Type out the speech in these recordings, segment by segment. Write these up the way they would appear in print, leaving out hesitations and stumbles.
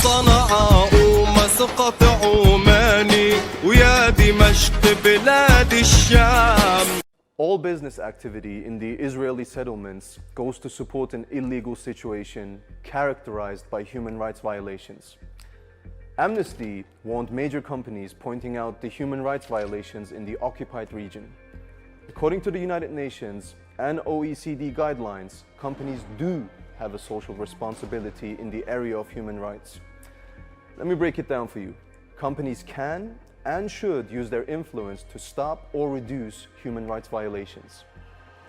صنعاء ومسقط عماني ويا دمشق بلاد الشام. All business activity in the Israeli settlements goes to support an illegal situation characterized by human rights violations. Amnesty warned major companies pointing out the human rights violations in the occupied region. According to the United Nations and OECD guidelines, companies do have a social responsibility in the area of human rights. Let me break it down for you. Companies can and should use their influence to stop or reduce human rights violations.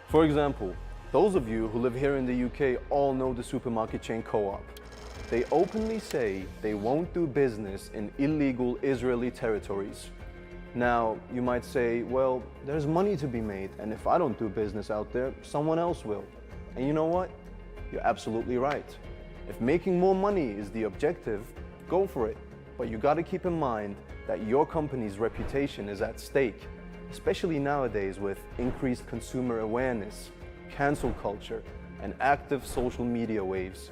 For example, those of you who live here in the UK all know the supermarket chain Co-op. They openly say they won't do business in illegal Israeli territories. Now, you might say, well, there's money to be made, and if I don't do business out there, someone else will. And you know what? You're absolutely right. If making more money is the objective, go for it. But you gotta keep in mind that your company's reputation is at stake, especially nowadays with increased consumer awareness, cancel culture, and active social media waves.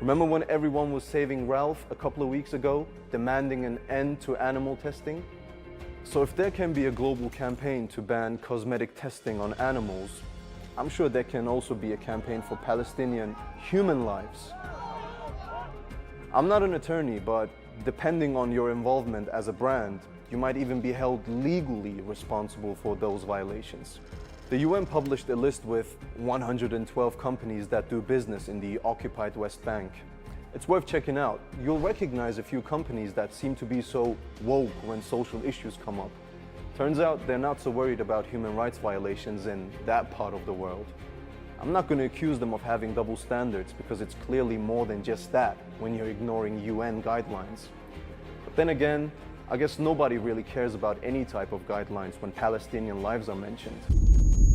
Remember when everyone was saving Ralph a couple of weeks ago, demanding an end to animal testing? So if there can be a global campaign to ban cosmetic testing on animals, I'm sure there can also be a campaign for Palestinian human lives. I'm not an attorney, but depending on your involvement as a brand, you might even be held legally responsible for those violations. The UN published a list with 112 companies that do business in the occupied West Bank. It's worth checking out. You'll recognize a few companies that seem to be so woke when social issues come up. Turns out they're not so worried about human rights violations in that part of the world. I'm not going to accuse them of having double standards because it's clearly more than just that when you're ignoring UN guidelines. But then again, I guess nobody really cares about any type of guidelines when Palestinian lives are mentioned.